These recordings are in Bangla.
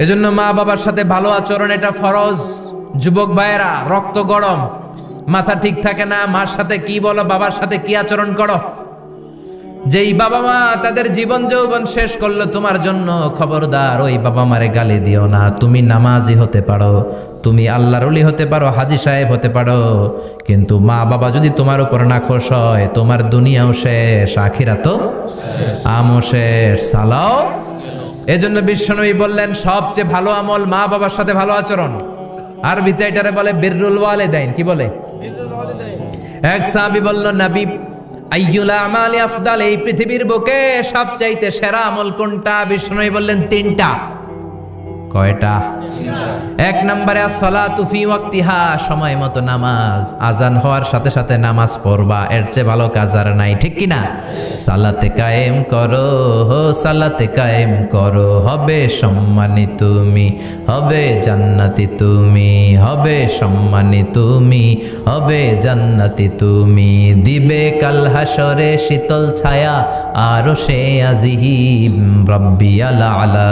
এজন্য মা বাবার সাথে ভালো আচরণ এটা ফরজ। যুবক ভাইয়েরা, রক্ত গরম, মাথা ঠিক থাকে না, মার সাথে কি বলো, বাবার সাথে কি আচরণ করো। যেই বাবা মা তাদের জীবন যৌবন শেষ করলো তোমার জন্য, খবরদার ওই বাবা মারে গালি দিও না। তুমি নামাজি হতে পারো, তুমি আল্লাহর ওলি হতে পারো, হাজী সাহেব হতে পারো, কিন্তু মা বাবা যদি তোমার উপর নাখোশ হয়, তোমার দুনিয়াও শেষ, আখিরাতও আমও শেষ। সালাও। এজন্য বিশ্বনবী বললেন সবচেয়ে ভালো আমল মা বাবার সাথে ভালো আচরণ। আরবিতে এটারে বলে বিররুল ওয়ালিদাইন। কি বলে? এক সাহাবী বলল, নবী আইয়ুল আমালি আফদাল, এই পৃথিবীর বুকে সবচাইতে সেরা আমল কোনটা? বিষ্ণু বললেন তিনটা। কয়টা? এক নম্বরে আসসালাতু ফি ওয়াক্তিহা, সময় মতো নামাজ, আজান হওয়ার সাথে সাথে নামাজ পড়বা, এর চেয়ে ভালো কাজ আর নাই, ঠিক কি না? সালাতে কায়েম করো, সালাতে কায়েম করো, হবে সম্মানী তুমি, হবে জান্নাতি তুমি, হবে সম্মানী তুমি, হবে জান্নাতি তুমি, দিবে কাল হাসরে শীতল ছায়া আরশে আজিম, রাব্বিয়াল আলা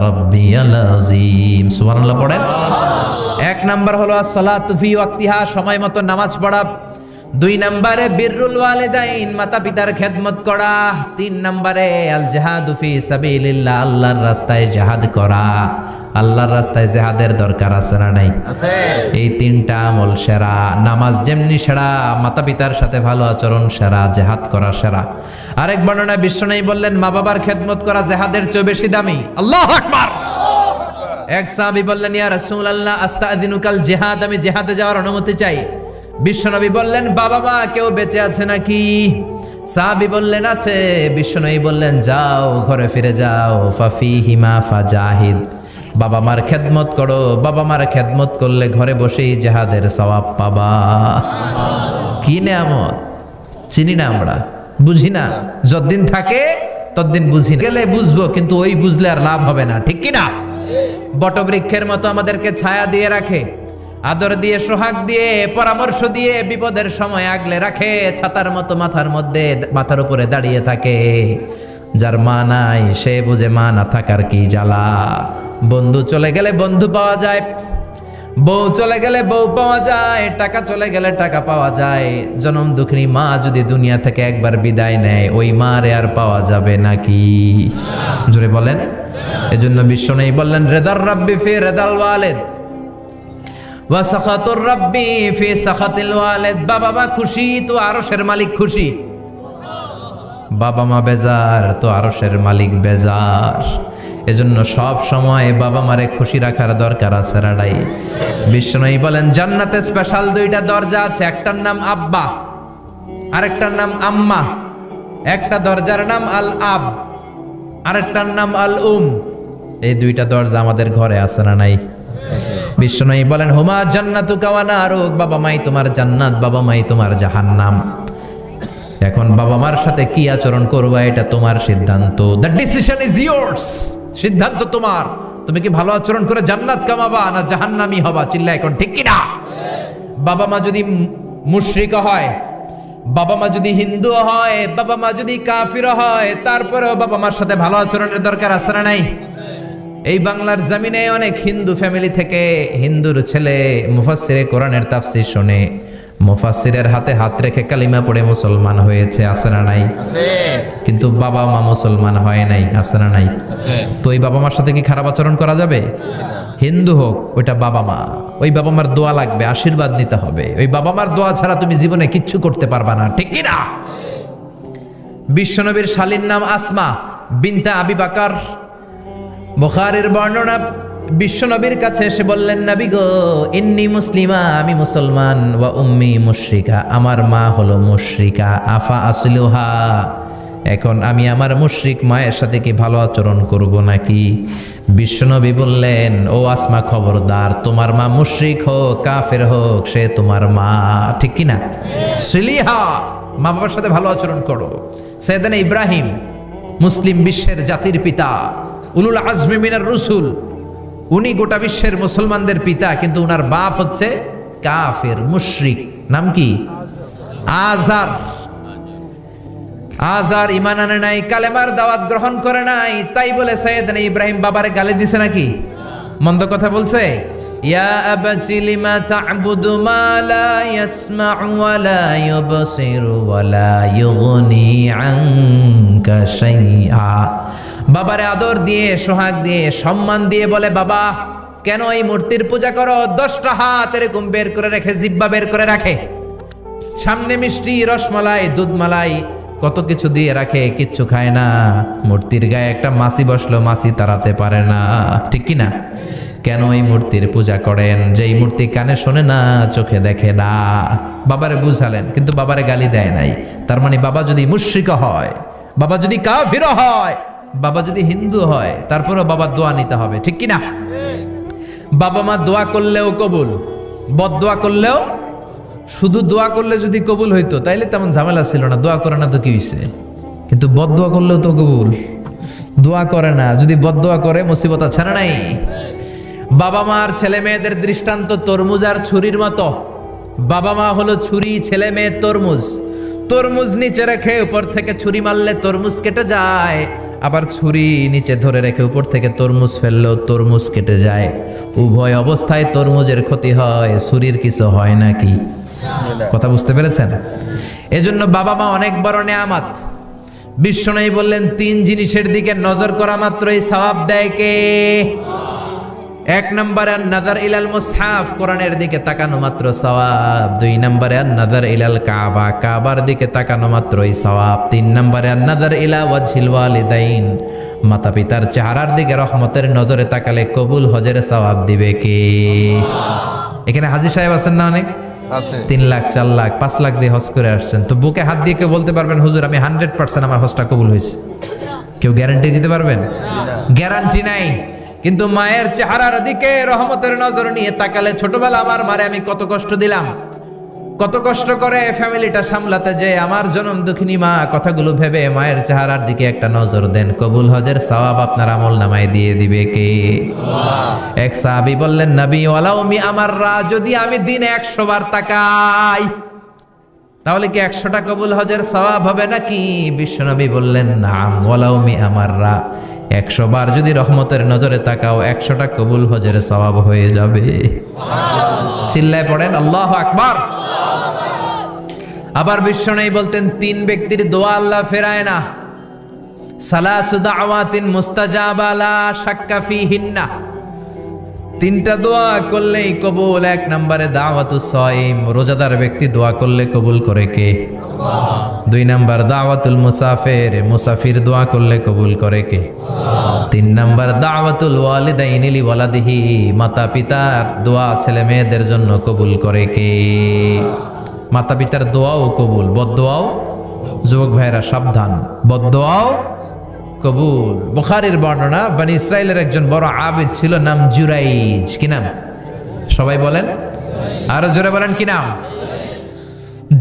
রাব্বিয়াল আযীম। সুবহানাল্লাহ পড়েন। এক নাম্বার হলো আসসালাতু ফি ওয়াক্তিহা, সময় মতো নামাজ পড়া। দুই নম্বরে বিররুল ওয়ালিদাইন, মাতা পিতার খেদমত করা। তিন নম্বরে আল জিহাদু ফি সাবিলিল্লাহ, আল্লাহর রাস্তায় জিহাদ করা। আল্লাহর রাস্তায় জিহাদের দরকার আছে না নাই? আছে। এই তিনটা আমল সেরা। নামাজ যেমনি সেরা, মাতা পিতার সাথে ভালো আচরণ সেরা, জিহাদ করা সেরা। আরেক বর্ণনায় বিশ্বনবী বললেন মা বাবার খেদমত করা জিহাদের চেয়ে বেশি দামি। আল্লাহু আকবার। এক সাহাবী বললেন, ইয়া রাসূলুল্লাহ আস্তাযিনুকাল জিহাদ, আমি জিহাদে যাওয়ার অনুমতি চাই। বিশ্বনবী বললেন, বাবা মা কেউ বেঁচে আছে নাকি? সাহাবী বললেন, আছে। বিশ্বনবী বললেন, যাও ঘরে ফিরে যাও, ফাফিহিমা ফাজাহিদ, বাবা মার খেদমত করো। বাবা মার খেদমত করলে ঘরে বসেই জিহাদের সওয়াব পাবা। কি নেয়ামত! চিনি না আমরা, বুঝি না। যতদিন থাকে ততদিন বুঝি না, গেলে বুঝবো, কিন্তু ওই বুঝলে আর লাভ হবে না, ঠিক কি না? বটবৃক্ষের মতো আমাদেরকে ছায়া দিয়ে রাখে, আদর দিয়ে, সোহাগ দিয়ে, পরামর্শ দিয়ে, বিপদের সময় আগলে রাখে। ছাতার মতো মাথার মধ্যে, মাথার উপরে দাঁড়িয়ে থাকে। যার মা নাই সে বুঝে মা না থাকার কি জ্বালা। বন্ধু চলে গেলে বন্ধু পাওয়া যায়, বউ চলে গেলে বউ পাওয়া যায়, টাকা চলে গেলে টাকা পাওয়া যায়। জনম দুঃখিনী মা যদি দুনিয়া থেকে একবার বিদায় নেয়, ওই মারে আর পাওয়া যাবে নাকি? জোরে বলেন। এজন্য বিশ্বনবী বললেন, রেদার রাব্বি ফি রেদাল ওয়ালিদ ওয়া সাখাতুর রাব্বি ফি সাখাতিল ওয়ালিদ। বাবা মা খুশি তো আরশের মালিক খুশি, বাবা মা বেজার তো আরশের মালিক বেজার। এজন্য সব সময় বাবা মারে খুশি রাখার দরকার আছে রাডাই। বিশ্বনবী বলেন, জান্নাতে স্পেশাল দুইটা দরজা আছে, একটার নাম আব্বা, আরেকটার নাম আম্মা। একটা দরজার নাম আল আব, আরেকটার নাম আল উম। এই দুইটা দরজা আমাদের ঘরে আছে না নাই? বিশ্বনবী বলেন, হুমা জান্নাতুকা ওয়া নারুক, বাবা মাই তোমার জান্নাত, বাবা মাই তোমার জাহান্নাম। এখন বাবা মার সাথে কি আচরণ করবা এটা তোমার সিদ্ধান্ত। The decision is years. সিদ্ধান্ত তোমার। তুমি কি ভালো আচরণ করে জান্নাত কামাবা না জাহান্নামী হবা? চিল্লা এখন, ঠিক কি না? বাবা মা যদি মুশরিক হয়, বাবা মা যদি হিন্দু হয়, বাবা মা যদি কাফির হয়, তারপরেও বাবা মার সাথে ভালো আচরণের দরকার আছে না নাই? এই বাংলার জমিনে অনেক হিন্দু ফ্যামিলি থেকে হিন্দুর ছেলে মুফাসসিরে কোরআনের তাফসীর শুনে মুফাসসিরের হাতে হাত রেখে কালিমা পড়ে মুসলমান হয়েছে, আছে না নাই? আছে। কিন্তু বাবা মা মুসলমান হয় নাই, আছে না নাই? আছে। তো এই বাবা মার সাথে কি খারাপ আচরণ করা যাবে? হিন্দু হোক, ওইটা বাবা মা, ওই বাবা মার দোয়া লাগবে, আশীর্বাদ নিতে হবে। ওই বাবা মার দোয়া ছাড়া তুমি জীবনে কিচ্ছু করতে পারবা না, ঠিক কি না? বিশ্বনবীর শালীর নাম আসমা বিনতে আবি বকর। বুখারীর বর্ণনা, বিশ্বনবীর কাছে এসে বললেন, নবী গো, ইন্নী মুসলিমা, আমি মুসলমান, ওয়া উম্মি মুশরিকা, আমার মা হলো মুশরিকা, আফা আসলুহা, এখন আমি আমার মুশরিক মায়ের সাথে কি ভালো আচরণ করব নাকি? বিশ্বনবী বললেন, ও আসমা খবরদার, তোমার মা মুশরিক হোক কাফের হোক, সে তোমার মা, ঠিক কি না? সিলিহা, মা বাবার সাথে ভালো আচরণ করো। সাইয়েদনা ইব্রাহিম, মুসলিম বিশ্বের জাতির পিতা, উলুল আজমি মিনার রসুল, উনি গোটা বিশ্বের মুসলমানদের পিতা, কিন্তু উনার বাপ হচ্ছে কাফের মুশরিক। নাম কি? আজার। আজার ঈমান আনে নাই, কালেমার দাওয়াত গ্রহণ করে নাই, তাই বলে সাইয়েদনা ইব্রাহিম বাবারে গালি দিছে নাকি? মন্দ কথা বলছে? ইয়া আবাতি লিমা তা'বুদু মা লা ইয়াসমা'ু ওয়া লা ইউবসিরু ওয়া লা ইউগনি আনকা শাইআ। বাবারে আদর দিয়ে, সোহাগ দিয়ে, সম্মান দিয়ে বলে, বাবা কেন এই মূর্তির পূজা করো? 10টা হাত এরকম বের করে রেখে, জিহ্বা বের করে রাখে, সামনে মিষ্টি, রসমালাই, দুধমালাই, কত কিছু দিয়ে রাখে, কিচ্ছু খায় না। মূর্তির গায়ে একটা মাছি বসলো, মাছি তাড়াতে পারে না, ঠিক কি না? কেন এই মূর্তির পূজা করেন? যে এই মূর্তি কানে শোনে না, চোখে দেখে না। বাবারে বুঝালেন, কিন্তু বাবারে গালি দেয় নাই। তার মানে বাবা যদি মুশরিক হয়, বাবা যদি কাফির হয়, বাবা যদি হিন্দু হয়, তারপরেও বাবার দোয়া নিতে হবে, ঠিক কি না? বাবা মা দোয়া করলেও কবুল, বদদোয়া করলেও। শুধু দোয়া করলে যদি কবুল হইতো তাইলে তেমন ঝামেলা ছিল না, দোয়া করে না তো কি হইছে? কিন্তু বদদোয়া করলেও তো কবুল। দোয়া করে না, যদি বদদোয়া করে মুসিবত আছে না নাই? বাবা মার ছেলে মেয়েদের দৃষ্টান্ত তরমুজ আর ছুরির মতো। বাবা মা হলো ছুরি, ছেলে মেয়ে তরমুজ। তরমুজ নিচে রেখে উপর থেকে ছুরি মারলে তরমুজ কেটে যায়, আবার ছুরি নিচে ধরে রেখে উপর থেকে তরমুজ ফেললেও তরমুজ কেটে যায়। উভয় অবস্থায় তরমুজের ক্ষতি হয়, ছুরির কিছু হয় নাকি? কথা বুঝতে পেরেছেন? এজন্য বাবা মা অনেক বড় নেয়ামত। বিশ্বনবী বললেন, 3 জিনিসের দিকে নজর করা মাত্রই সওয়াব দেয় কে? 1 নম্বরে আন-নাযার ইলাল মুসহাফ, কোরআনের দিকে তাকানো মাত্র সওয়াব। 2 নম্বরে আন-নাযার ইলাল কাবা, কাবার দিকে তাকানো মাত্রই সওয়াব। 3 নম্বরে আন-নাযার ইলা ওয়াজহিল ওয়ালিদাইন, মাতা পিতার চেহারার দিকে রহমতের নজরে তাকালে কবুল হজের সওয়াব দিবে কে? এখানে হাজী সাহেব আছেন না? অনেক আছে। 3 লাখ, 4 লাখ, 5 লাখ দিয়ে হজ করে আসছেন। তো বুকে হাত দিয়ে কেউ বলতে পারবেন, হুজুর আমি 100% আমার হজটা কবুল হয়েছে? কেউ গ্যারান্টি দিতে পারবেন? গ্যারান্টি নাই। কিন্তু মায়ের চেহারার দিকে রহমতের নজর নিয়ে তাকালে, ছোটবেলা আমার মারে আমি কত কষ্ট দিলাম, কত কষ্ট করে ফ্যামিলিটা সামলাতে, যে আমার জনম দুঃখিনী মা, কথাগুলো ভেবে মায়ের চেহারার দিকে একটা নজর দেন, কবুল হজের সওয়াব আপনার আমল নামায় দিয়ে দিবে কে? এক সাহাবী বললেন, নবী ওয়ালাউ মি আমাররা, যদি আমি দিনে 100 বার তাকাই তাহলে কি 100টা কবুল হজের সওয়াব হবে নাকি? বিশ্বনবী বললেন, নাম ওয়ালাউ মি আমাররা, 100 বার যদি রহমতের নজরে তাকাও 100টা কবুল হজের সওয়াব হয়ে যাবে। চিল্লায় পড়েন আল্লাহু আকবার। আবার বিশ্বনবী বলতেন, 3 ব্যক্তির দোয়া আল্লাহ ফেরায় না। সালাসু দাওয়াতিন মুস্তাজাবা লা শাক্কা ফিহিন্না, 3টা দোয়া করলেই কবুল। 1 নম্বরে দাওয়াতুস সাইম, রোজাদার ব্যক্তি দোয়া করলে কবুল করে কে? আল্লাহ। 2 নম্বর দাওয়াতুল মুসাফির, মুসাফির দোয়া করলে কবুল করে কে? আল্লাহ। 3 নম্বর দাওয়াতুল ওয়ালিদাইনি লি ওয়ালাদিহি, মাতা পিতার দোয়া ছেলে মেয়েদের জন্য কবুল করে কে? মাতা পিতার দোয়াও কবুল, বদদোয়াও। যুবক ভাইরা সাবধান, বদদোয়াও কবুল। বুখারীর বর্ণনা, বনি ইসরাইলের একজন বড় আবিদ ছিল, নাম জুরাইজ। কি নাম? সবাই বলেন, আরো জোরে বলেন, কি নাম?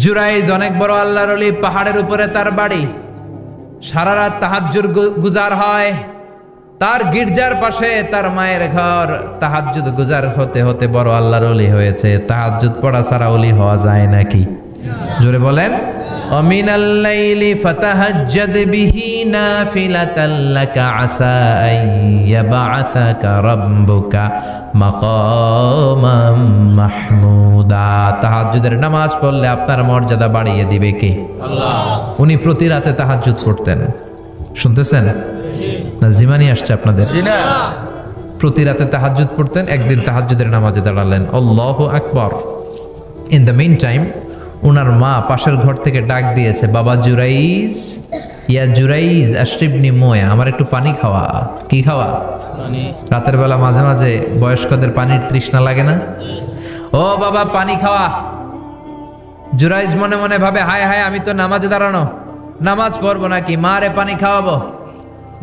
জুরাইজ অনেক বড় আল্লাহর ওলি, পাহাড়ের উপরে তার বাড়ি। সারা রাত তাহাজ্জুদ গুজার হয়। তার গির্জার পাশে তার মায়ের ঘর। তাহাজ্জুদ গুজার হতে হতে বড় আল্লাহর ওলি হয়েছে। তাহাজ্জুদ পড়া ছাড়া ওলি হওয়া যায় নাকি? জোরে বলেন। ওমিনাল লাইলি ফাতাহাজ্জাদ বিহি নাফিলাতাল লাকা আসা আন ইয়াবআসাকা রাব্বুকা মাকামাম মাহমুদা। তাহাজ্জুদের নামাজ পড়লে আপনার মর্যাদা বাড়িয়ে দিবে কে? আল্লাহ। উনি প্রতি রাতে তাহাজ্জুদ পড়তেন। শুনতেছেন না? জিমানি আসছে আপনাদের? জি না। প্রতি রাতে তাহাজ্জুদ পড়তেন। একদিন তাহাজ্জুদের নামাজে দাঁড়ালেন, আল্লাহু আকবার। ইন দ্য মিন টাইম উনার মা পাশের ঘর থেকে ডাক দিয়েছে, বাবা জুরাইজ, ইয়া জুরাইজ আশরিবনি মোয়া, আমার একটু পানি খাওয়া। কি খাওয়া? পানি। রাতের বেলা মাঝে মাঝে বয়স্কদের পানির তৃষ্ণা লাগে না? ও বাবা পানি খাওয়া। জুরাইজ মনে মনে ভাবে, হায় হায়, আমি তো নামাজে দাঁড়ানো, নামাজ পড়বো নাকি, মারে পানি খাওয়াবো।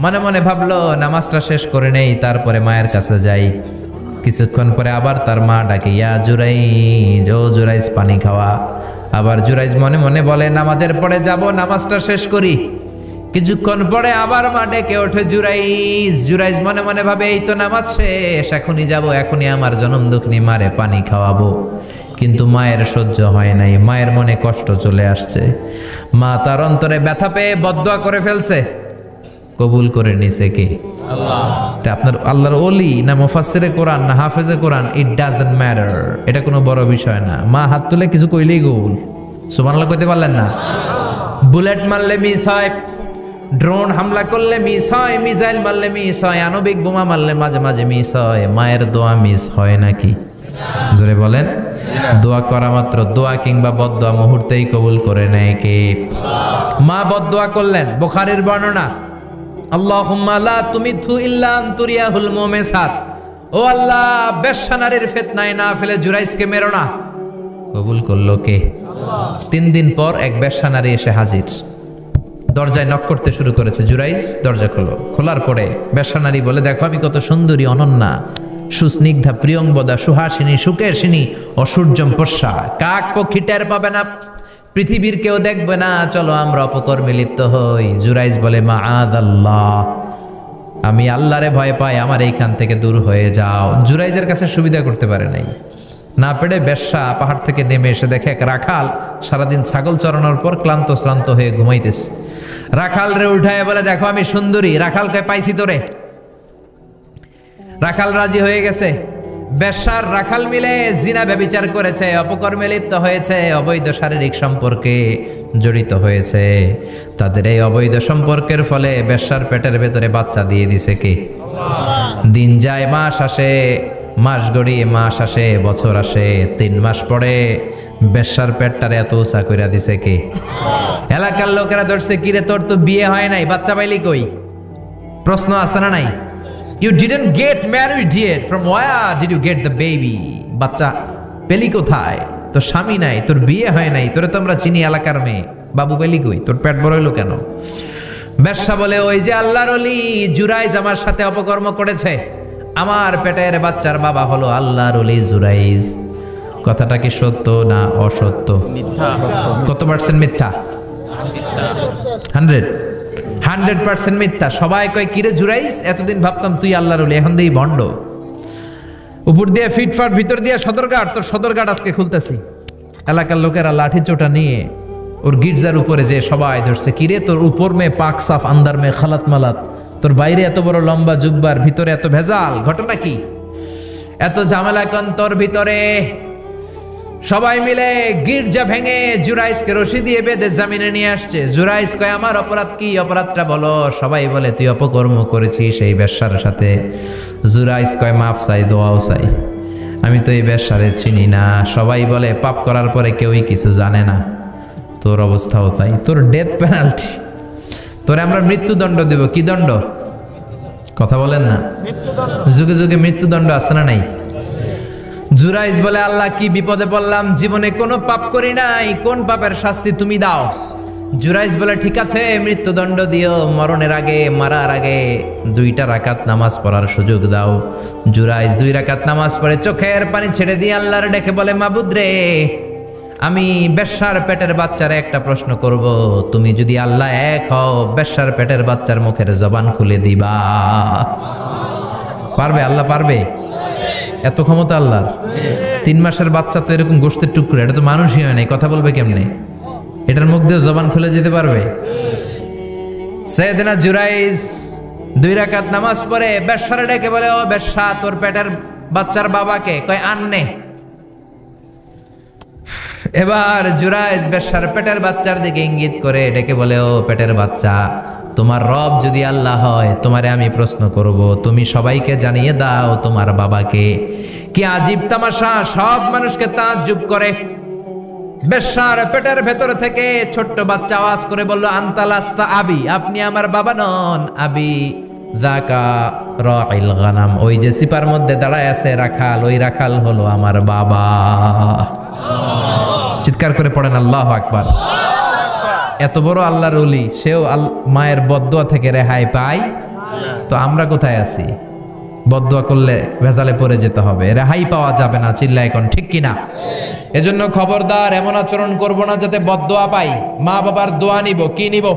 মনে মনে ভাবলো নামাজটা শেষ করে নেই, তারপরে মায়ের কাছে যাই। কিছুক্ষণ পরে আবার তার মা ডাকে, ইয়া জুরাইজ, ও জুরাইজ পানি খাওয়া। আবার জুরাইজ মনে মনে বলে, নামাজের পরে যাব, নামাজটা শেষ করি। কিছুক্ষণ পরে আবার মা ডেকে ওঠে জুরাইজ। জুরাইজ মনে মনে ভাবে, এই তো নামাজ শেষ, এখনই যাব, এখনই আমার জনম দুঃখিনী মারে পানি খাওয়াবো। কিন্তু মায়ের সহ্য হয় নাই, মায়ের মনে কষ্ট চলে আসছে। মা তার অন্তরে ব্যথা পেয়ে বদদোয়া করে ফেলছে। কবুল করে নিছে কে? আল্লাহ। আপনার আল্লাহর ওলি না মুফাসসিরে কোরআন না হাফেজে কোরআন, ইট ডাজন্ট ম্যাটার, এটা কোনো বড় বিষয় না। মা হাত তুলে কিছু কইলেই কবুল। সুবহানাল্লাহ কইতে পারলেন না? বুলেট মারলে মিস হয়, ড্রোন হামলা করলে মিস হয়, মিসাইল মারলে মিস হয়, আণবিক বোমা মারলে মাঝে মাঝে মিস হয়। মায়ের দোয়া মিস হয় নাকি? জোরে বলেন। দোয়া করা মাত্র, দোয়া কিংবা বদদোয়া মুহূর্তেই কবুল করে নেয় কে? মা বদদোয়া করলেন। বুখারীর বর্ণনা, আল্লাহুম্মা লা তুমিথু ইল্লা আন তুরিয়াহুল মুমিসাত, ও আল্লাহ বেশ্যা নারীর ফিতনায় না ফেলে জুরাইজকে মেরো না। কবুল করলো কে? আল্লাহ। 3 দিন পর এক বেশ্যা নারী এসে হাজির, দরজায় নক করতে শুরু করেছে। জুরাইজ দরজা খোলো। খোলার পরে বেশ্যা নারী বলে, দেখো আমি কত সুন্দরী, অনন্যা, সুস্নিগ্ধা, প্রিয়ংবদা, সুহাসিনী, সুকেশিনী, অসূর্যম পশ্যা, কাক পক্ষী টের পাবে না, পৃথিবীর কেউ দেখবে না, চলো আমরা অপকর্মে লিপ্ত হই। জুরাইজ বলে, মাআদাল্লাহ, আমি আল্লাহরে ভয় পাই, আমার এইখান থেকে দূর হয়ে যাও। জুরাইজের কাছে সুবিধা করতে পারে নাই, না পেরে বেশ্যা পাহাড় থেকে নেমে এসে দেখে এক রাখাল সারাদিন ছাগল চরানোর পর ক্লান্ত শ্রান্ত হয়ে ঘুমাইতেছে। রাখাল রে উঠায় বলে, দেখো আমি সুন্দরী। রাখালকে পাইছি তোরে। রাখাল রাজি হয়ে গেছে। বেশ্যার রাখাল মিলে জিনা ব্যভিচার করেছে, অপকর্মে লিপ্ত হয়েছে, অবৈধ শারীরিক সম্পর্কে জড়িত হয়েছে। তাদের এই অবৈধ সম্পর্কের ফলে বেশ্যার পেটের ভেতরে বাচ্চা দিয়ে দিছে কে? দিন যায়, মাস আসে, মাস গড়িয়ে মাস আসে, বছর আসে, 3 মাস পরে বেশ্যার পেটটারে এত উঁচা কইরা দিছে কে? এলাকার লোকেরা ধরছে, কিরে তোর তো বিয়ে হয় নাই, বাচ্চা পাইলি কই? প্রশ্ন আছে না নাই? You didn't get married yet. From where did you get the baby? বাচ্চা পেলি কোথায়? তোর স্বামী নাই, তোর বিয়ে হয় নাই, তোরে তো আমরা চিনি এলাকার মেয়ে, বাবু পেলি কই? তোর পেট বড় হইলো কেন? বেশ্যা বলে, ওই যে আল্লাহর ওলি জুরাইজ আমার সাথে অপকর্ম করেছে, আমার পেটের বাচ্চার বাবা হলো আল্লাহর ওলি জুরাইজ। কথাটা কি সত্য না অসত্য? মিথ্যা। কত পার্সেন্ট মিথ্যা? 100% মিথ্যা। সবাই কয়, কিরে জুরাইজ, এতদিন ভাবতাম তুই আল্লাহর ওলি, এখন দেই ভণ্ড। উপর দিয়ে ফিটফাট, ভিতর দিয়ে সদরঘাট, তোর সদরঘাট আজকে খুলতেছি। এলাকার লোকেরা লাঠি চোটা নিয়ে ওর গির্জার উপরে যে সবাই ধরছে, কিরে তোর উপর মে পাক সাফ, আন্দার মে খালাত মালাত, তোর বাইরে এত বড় লম্বা জুব্বার, ভিতরে এত ভেজাল, ঘটনা কি? এত ঝামেলা কেন তোর ভিতরে? সবাই মিলে গির্জা ভেঙে জুরাইজকে রশি দিয়ে বেঁধে জামিনে নিয়ে আসছে। জুরাইজ কয়, আমার অপরাধ কি? অপরাধটা বলো। সবাই বলে, তুই অপকর্ম করেছিস এই বেশ্যার সাথে। জুরাইজ কয়, মাফ চাই, দোয়াও চাই, আমি তো এই বেশ্যারে চিনি না। সবাই বলে, পাপ করার পরে কেউই কিছু জানে না, তোর অবস্থাও তাই, তোর ডেথ পেনাল্টি, তোরে আমরা মৃত্যুদণ্ড দেব। কি দণ্ড? কথা বলেন না। যুগে যুগে মৃত্যুদণ্ড আছে না নাই? জুরাইজ বলে, আল্লাহ কি বিপদে পড়লাম, জীবনে কোনো পাপ করি নাই, কোন পাপের শাস্তি তুমি দাও? জুরাইজ বলে, ঠিক আছে মৃত্যুদণ্ড দিও, মরণের আগে, মারার আগে 2 রাকাত নামাজ পড়ার সুযোগ দাও। জুরাইজ 2 রাকাত নামাজ পড়ে চোখের পানি ছেড়ে দিয়ে আল্লাহর ডেকে বলে, মাবুদ রে, আমি বেশ্যার পেটের বাচ্চারে একটা প্রশ্ন করব, তুমি যদি আল্লাহ এক হও, বেশ্যার পেটের বাচ্চার মুখের জবান খুলে দিবা? পারবে? আল্লাহ পারবে? এত ক্ষমতা আল্লাহর। 3 মাসের বাচ্চা তো এরকম গোশতের টুকরো, এটা তো মানুষই হয় নাই, কথা বলবে কেমনে? এটার মুখ দিয়ে জবান খুলে দিতে পারবে? সাইয়েদনা জুরাইজ 2 রাকাত নামাজ পড়ে বেশ্যারে ডেকে বলে, ও বেশ্যা, তোর পেটের বাচ্চার বাবাকে? কয়, আননে। এবার জুরাইজ বেশ্যার পেটের বাচ্চার দিকে ইঙ্গিত করে ডেকে বলে, ও পেটের বাচ্চা, তোমার রব যদি আল্লাহ হয়, তোমারে আমি প্রশ্ন করব, তুমি সবাইকে জানিয়ে দাও তোমার বাবাকে। কি আজীব তামাশা, সব মানুষকে তাজ্জুব করে। বেশ্যার পেটের ভেতর থেকে ছোট্ট বাচ্চা আওয়াজ করে বলল, আনতালাস্তা আবি, আপনি আমার বাবা নন। আবি যাকা রাইল গানাম, ওই যে সিপার মধ্যে দাঁড়ায় আছে রাখাল, ওই রাখাল হলো আমার বাবা। চিৎকার করে পড়েন আল্লাহু আকবার। এত বড় আল্লাহর ওলি, সেও মায়ের বদদোয়া থেকে রেহাই পায়? তো আমরা কোথায় আছি? বদদোয়া করলে ভেজালে পড়ে যেতে হবে, রেহাই পাওয়া যাবে না। চিল্লা এখন ঠিক কিনা? এজন্য খবরদার, এমন আচরণ করব না যাতে বদদোয়া পাই। মা বাবার দোয়া নিব। কি নিব?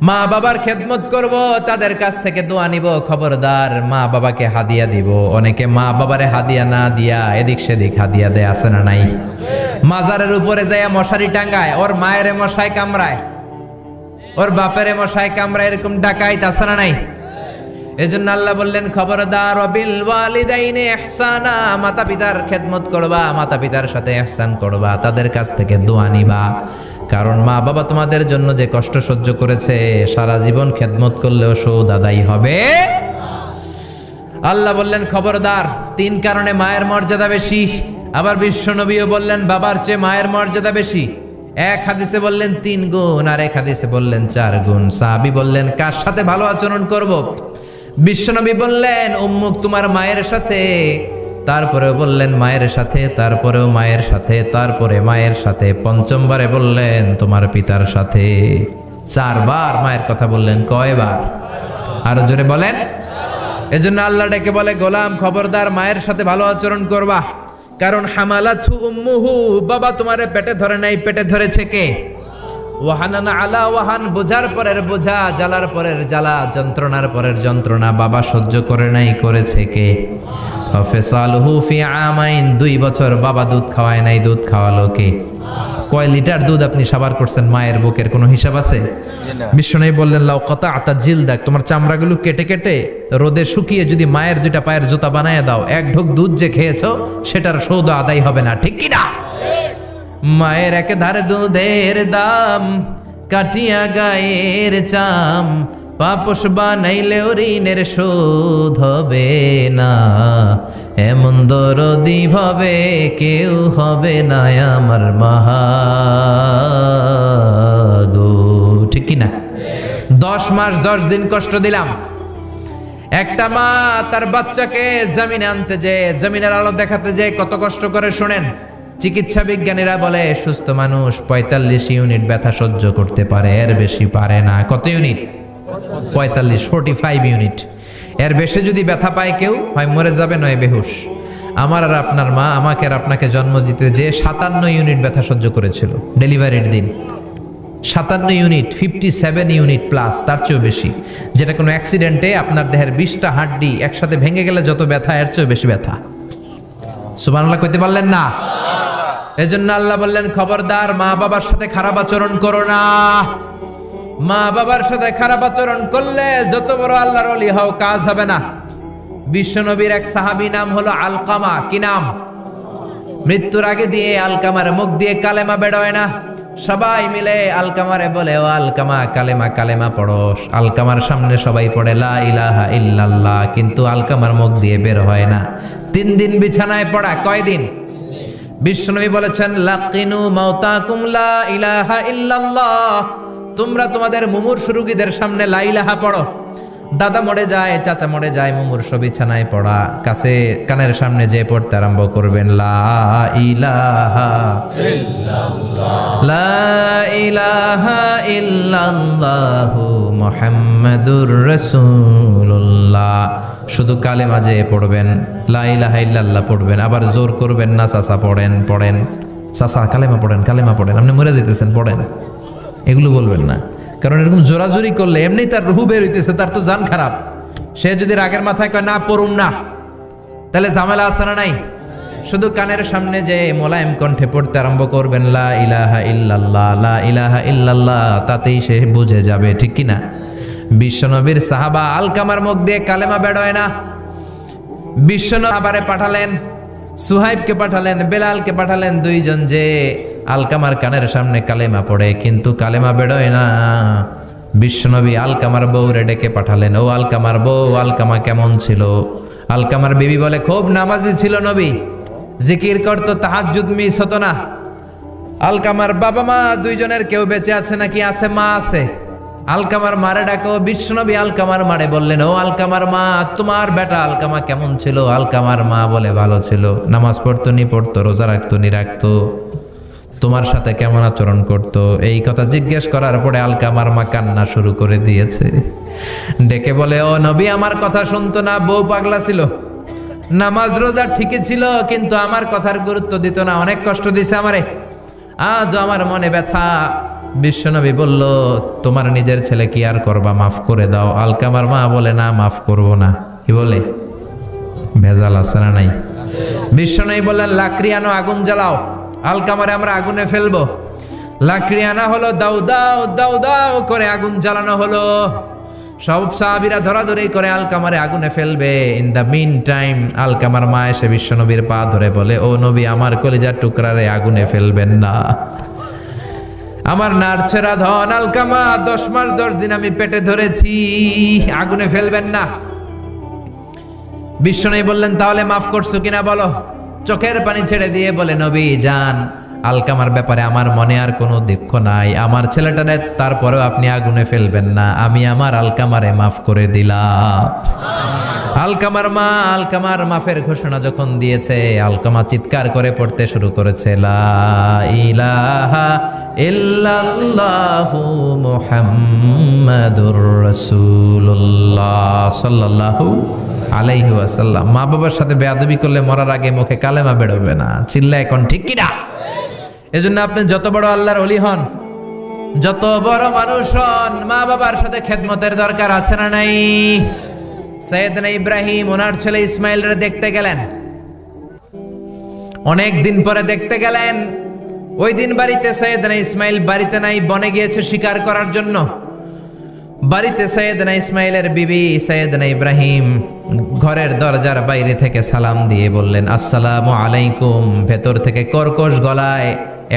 মা বাবার খেদমত করব, তাদের কাছ থেকে দোয়া নিব, খবরদার মা বাবাকে হাদিয়া দিব। অনেকে মা বাবারে হাদিয়া না দিয়া এদিক সেদিক হাদিয়া দেয়, আছে না নাই? মাজারের উপরে যাইয়া মশারি টাঙ্গায়, ওর মায়ের মশায় কামড়ায়, ওর বাপের মশায় কামড়ায়, এরকম ডাকাইত আছে না নাই? এজন্য আল্লাহ বললেন খবরদার বিল ওয়ালিদাইনি ইহসানা, মাতা পিতার খেদমত করবা, মাতা পিতার সাথে ইহসান করবা, তাদের কাছ থেকে দোয়া নিবা। কারণ মা বাবা তোমাদের জন্য যে কষ্ট সহ্য করেছে, সারা জীবন খেদমত করলেও সুদ আদায় হবে। আল্লাহ বললেন খবরদার, 3 কারণে মায়ের মর্যাদা বেশি। আবার বিশ্বনবীও বললেন বাবার চেয়ে মায়ের মর্যাদা বেশি। এক হাদিসে বললেন 3 গুণ, আর এক হাদিসে বললেন 4 গুণ। সাহাবী বললেন কার সাথে ভালো আচরণ করব? বিশ্বনবী বললেন উম্মুক, তোমার মায়ের সাথে। তারপরেও বললেন মায়ের সাথে, তারপরেও মায়ের সাথে, তারপরে মায়ের সাথে, পঞ্চমবারে বললেন তোমার পিতার সাথে। 4 বার মায়ের কথা বললেন। কয়বার? আরো জোরে বলেন। এজন্য আল্লাহ ডেকে বলে গোলাম খবরদার মায়ের সাথে ভালো আচরণ করবা। কারণ হামালাতহু উম্মুহু, বাবা তোমারে পেটে ধরে নাই, পেটে ধরেছে কে? ওয়াহানানা আলা ওয়াহান, বোঝার পরের বোঝা, জ্বালার পরের জ্বালা, যন্ত্রণার পরের যন্ত্রণা বাবা সহ্য করে নাই, করেছে কে? ফিসালুহু ফি আমাইন, 2 বছর বাবা দুধ খাওয়ায় নাই, দুধ খাওয়ালো কে? কয় লিটার দুধ আপনি সাবার করছেন মায়ের বুকের, কোনো হিসাব আছে? বিশ্বনবী বললেন লাউ কাতাআতা জিলদাক, তোমার চামড়াগুলো কেটে কেটে রোদে শুকিয়ে যদি মায়ের 2টা পায়ের জুতা বানায় দাও, 1 ঢোক দুধ যে খেয়েছো সেটার সৌদ আদায় হবে না, ঠিক কি না? মায়ের এক ধারে দুধের দাম, কাটিয়া গায়ের চাম, পাপস বানাইলেও ঋণের শোধ হবে না, এমন দরদি ভাবে কেউ হবে না আমার মা গো, ঠিক কি না? 10 মাস 10 দিন কষ্ট দিলাম। একটা মা তার বাচ্চাকে জমিনে আনতে যে, জমিনের আলো দেখাতে যে কত কষ্ট করে শোনেন। চিকিৎসা বিজ্ঞানীরা বলে সুস্থ মানুষ 45 ইউনিট ব্যথা সহ্য করতে পারে, এর বেশি পারে না। কত ইউনিট? 45 ইউনিট। এর বেশি যদি ব্যথা পায় কেউ, হয় মরে যাবে নয় বেহুশ। আমার আর আপনার মা আমাকে আর আপনাকে জন্ম দিতে যে 57 ইউনিট ব্যথা সহ্য করেছিল ডেলিভারির দিন। 57 ইউনিট, 57 ইউনিট প্লাস, তার চেয়েও বেশি। যেটা কোনো অ্যাক্সিডেন্টে আপনার দেহের 20টা হাড্ডি একসাথে ভেঙে গেলে যত ব্যথা, এর চেয়েও বেশি ব্যথা। সুবহানাল্লাহ কইতে পারলেন না? এজন্য আল্লাহ বললেন খবরদার মা বাবার সাথে খারাপ আচরণ করো না। মা বাবার সাথে খারাপ আচরণ করলে যত বড় আল্লাহর ওলি হও, কাজ হবে না। বিশ্বনবীর এক সাহাবী নাম হলো আলকামা। কি নাম? মৃত্যুর আগে দিয়ে আলকামার মুখ দিয়ে কালেমা বেরোয় না। সবাই মিলে আলকামারে বলে ও আলকামা কালেমা, কালেমা পড়ো। আলকামার সামনে সবাই পড়ে লা ইলাহা ইল্লাল্লাহ, কিন্তু আলকামার মুখ দিয়ে বের হয় না। 3 দিন বিছানায় পড়া। কয়দিন? বিশ্বনবী বলেছেন লাকিনু মাউতাকুম লা ইলাহা ইল্লাল্লাহ, তোমরা তোমাদের মুমূর্ষু রোগীদের সামনে লা ইলাহা পড়ো। দাদা মরে যায়, চাচা মরে যায়, মুমূর্ষু বিছানায় পড়া, কাছে কানের সামনে যে পড়তে আরম্ভ করবেন লা ইলাহা ইল্লাল্লাহ, লা ইলাহা ইল্লাল্লাহু মুহাম্মাদুর রাসূলুল্লাহ। শুধু কালেমা যে পড়বেন, লা ইলাহা ইল্লাল্লাহ পড়বেন, আবার জোর করবেন না চাচা পড়েন পড়েন, চাচা কালেমা পড়েন, কালেমা পড়েন, আপনি মরে যেতেছেন পড়েন, এগুলো বলবেন না। কারণ এরকম জোরাজোরি করলে এমনি তার রুহু বের হইতেছে, তার তো জান খারাপ। সে যদি রাগের মাথায় কয় না পড়ুন না, তাহলে ঝামেলা আছে না নাই? শুধু কানের সামনে যে মোলায়েম কণ্ঠে পড়তে আরম্ভ করবেন লা ইলাহা ইল্লাল্লাহ, লা ইলাহা ইল্লাল্লাহ, তাতেই সে বুঝে যাবে, ঠিক কি না? বিশ্বনবীর সাহাবা আলকামার মুখ দিয়ে কালেমা বেরোয় না। বিশ্বনবী আবারে পাঠালেন, সুহাইবকে পাঠালেন, বেলালকে পাঠালেন, 2 জন যে আলকামার কানের সামনে কালেমা পড়ে, কিন্তু কালেমা বেরোয় না। বিশ্বনবী আলকামার বউরে ডেকে পাঠালেন, ও আলকামার বউ, আলকামা কেমন ছিল? আলকামার বিবি বলে খুব নামাজি ছিল নবী, জিকির করতো, তাহাজ্জুদ মিস হতো না। আলকামার বাবা মা 2 জনের কেউ বেঁচে আছে নাকি? আছে, মা আছে। আলকামার মারে ডাকো। বিশ্বনবী আলকামার মারে বললেন, ও আলকামার মা, তোমার বেটা আলকামা কেমন ছিল? আলকামার মা বলে ভালো ছিল, নামাজ পড়তো নি পড়তো, রোজা রাখতো নি রাখতো, তোমার সাথে কেমন আচরণ করতো? এই কথা জিজ্ঞেস করার পরে আলকামার মা কান্না শুরু করে দিয়েছে। ডেকে বলে, ও নবী, আমার কথা শুনতো না, বউ পাগলা ছিল, নামাজ রোজা ঠিকই ছিল, কিন্তু আমার কথার গুরুত্ব দিত না, অনেক কষ্ট দিছে আমারে। আজ আমার মনে ব্যথা, বিশ্বনবী বলল, তোমার নিজের ছেলে কি আর করবা, মাফ করে দাও। আলকামার মা বলে, না মাফ করব না। কি বলে? ভেজাল আছে না নাই? বিশ্বনবী বললেন, লাকড়ি আনো, আগুন জ্বালাও, আলকামারে আমরা আগুনে ফেলবো। লাকড়ি আনা হলো, দাও দাও দাও দাও করে আগুন জ্বালানো হলো। সব সাহাবীরা ধরাধরি করে আলকামারে আগুনে ফেলবে। ইন দ্য মিন টাইম আলকামার মা এসে বিশ্বনবীর পা ধরে বলে, ও নবী, আমার কলিজার টুকরারে আগুনে ফেলবেন না। আমার নারছেরা ধন আলকামা, 10 মাস 10 দিন আমি পেটে ধরেছি, আগুনে ফেলবেন না। বিশ্বনবী বললেন, তাহলে মাফ করছো কিনা বলো। চোখের পানি ছেড়ে দিয়ে বলে, নবী যান, আলকামার ব্যাপারে আমার মনে আর কোনো দুঃখ নাই, আমার ছেলেটারে তারপরেও আপনি আগুনে ফেলবেন না, আমি আমার আলকামারে মাফ করে দিলাম। আলকামার মা আলকামার মাফের ঘোষণা যখন দিয়েছে, আলকামা চিৎকার করে পড়তে শুরু করেছে, লা ইলাহা ইল্লাল্লাহু মুহাম্মাদুর রাসূলুল্লাহ সাল্লাল্লাহু আলাইহি ওয়াসাল্লাম। মা বাবার সাথে বেয়াদবি করলে মরার আগে মুখে কালেমা বেরোবে না। চিল্লা এখন ঠিক কি না? এজন্য আপনি যত বড় আল্লাহর ওলি হন, যত বড় মানুষ হন, মা বাবার সাথে খেদমতের দরকার আছে না নাই? সৈয়দনা ইব্রাহিম ওনার ছেলে ইসমাইলরে দেখতে গেলেন, অনেক দিন পরে দেখতে গেলেন। ওই দিন বাড়িতে সৈয়দনা ইসমাইল বাড়িতে নাই, বনে গিয়েছে শিকার করার জন্য। বাড়িতে সৈয়দনা ইসমাইলের বিবি সৈয়দনা ইব্রাহিম ঘরের দরজার বাইরে থেকে সালাম দিয়ে বললেন, আসসালামু আলাইকুম। ভেতর থেকে কর্কশ গলায়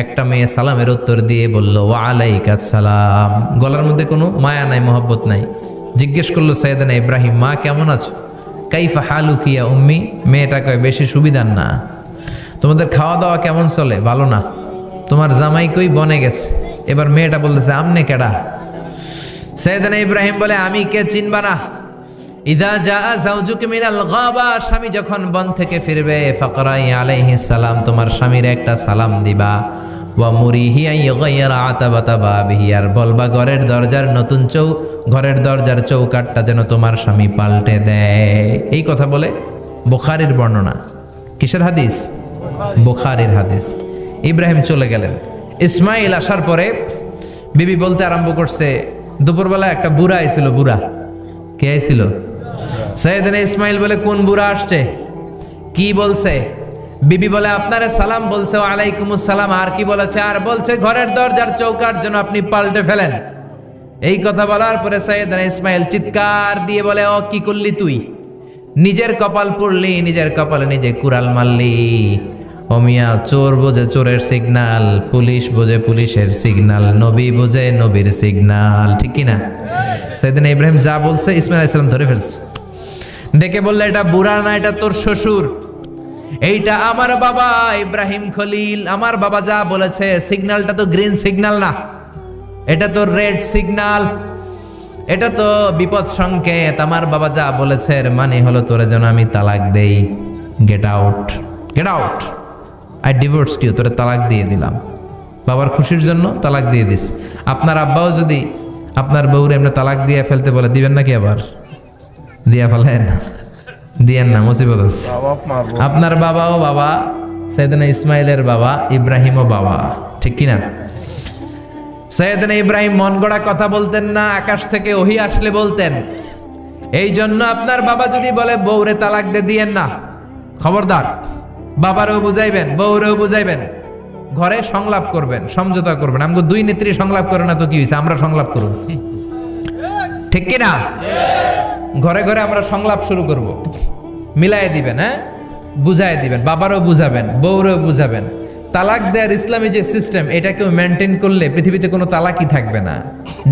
একটা মেয়ে সালামের উত্তর দিয়ে বলল, ওয়া আলাইকাস সালাম। গলার মধ্যে কোনো মায়া নাই, মহব্বত নাই। জিজ্ঞেস করলো সৈয়দনা ইব্রাহিম, মা কেমন আছো? কাইফা হালুকি ইয়া উম্মি। মেয়েটা কয়, বেশি সুবিধার না। তোমাদের খাওয়া দাওয়া কেমন চলে? ভালো না। তোমার জামাই কই? বনে গেছে। এবার মেয়েটা বলতেছে, আমনে কেডা? সৈয়দনা ইব্রাহিম বলে, আমি কে চিনবা না? ইদা জা যাওজুকা মিনাল গাবা, স্বামী যখন বন থেকে ফিরবে, ফাকরাই আলাইহিস সালাম, তোমার স্বামীর একটা সালাম দিবা। ওয়া মুরিহি আইগাইরা আতাবাতা বাবিহি, আর বলবা ঘরের দরজার নতুন ঘরের দরজার চৌকাটটা যেন তোমার স্বামী পাল্টে দেয়। এই কথা বলে বুখারীর বর্ণনা। কিসের হাদিস? বুখারীর হাদিস। ইব্রাহিম চলে গেলেন। ইসমাইল আসার পরে বিবি বলতে আরম্ভ করছে, দুপুরবেলা একটা বুড়া আইছিল। বুড়া কে আইছিল? সৈয়দনা ইসমাইল বলে, কোন বুড়া আসছে? কি বলছে? বিবি বলে, আপনারে সালাম বলছে। ওয়া আলাইকুমুস সালাম। আর কি বলেছে? আর বলছে ঘরের দরজার চৌকাট যেন আপনি পাল্টে ফেলেন। এই কথা বলার পরে সৈয়দনা ইসমাইল চিৎকার দিয়ে বলে, ও কি করলি তুই? নিজের কপাল পুড়লি, নিজের কপালে নিজে কুড়াল মারলি। ও মিয়া, চোর বোঝে চোরের সিগনাল, পুলিশ বোঝে পুলিশের সিগনাল, নবী বোঝে নবীর সিগনাল। ঠিক কিনা? সৈয়দনা ইব্রাহিম যা বলছে ইসমাইল আলাইহিস সালাম ধরে ফেলছে। ডেকে বললে, এটা বুড়া না, এটা তোর শ্বশুর, এইটা আমার বাবা ইব্রাহিম খলিল। আমার বাবা যা বলেছে, সিগন্যালটা তো গ্রিন সিগন্যাল না, এটা তো রেড সিগন্যাল, এটা তো বিপদ সংকেত। আমার বাবা যা বলেছে এর মানে হলো তোরে যেন আমি তালাক দেই। Get out, get out, I divorced you. তোরে তালাক দিয়ে দিলাম। বাবার খুশির জন্য তালাক দিয়ে দিস। আপনার আব্বাও যদি আপনার বউরে এমনি তালাক দিয়ে ফেলতে বলে, দিবেন নাকি? আবার দিয়া ফেলেন, দিয়েন না, মুসিবত আছে। আপনার বাবাও বাবা, সৈয়দনা ইসমাইলের বাবা, ইব্রাহিমও বাবা। ঠিক কিনা? সৈয়দনা ইব্রাহিম মন গড়া কথা বলতেন না, আকাশ থেকে ওহী আসলে বলতেন। এই জন্য আপনার বাবা যদি বলে বউরে তালাক দিয়েন না, খবরদার, বাবারেও বুঝাইবেন, বউরেও বুঝাইবেন, ঘরে সংলাপ করবেন, সমঝোতা করবেন। আমাকে দুই নেত্রী সংলাপ করে না তো কি হয়েছে, আমরা সংলাপ করব। ঠিক কিনা? ঘরে ঘরে আমরা সংলাপ শুরু করব। মিলাই দিবেন, হ্যাঁ, বুঝাই দিবেন, বাবারও বুঝাবেন, বউরেও বুঝাবেন। তালাক দেওয়ার ইসলামী যে সিস্টেম, এটাকেও মেনটেন করলে পৃথিবীতে কোনো তালাকই থাকবে না।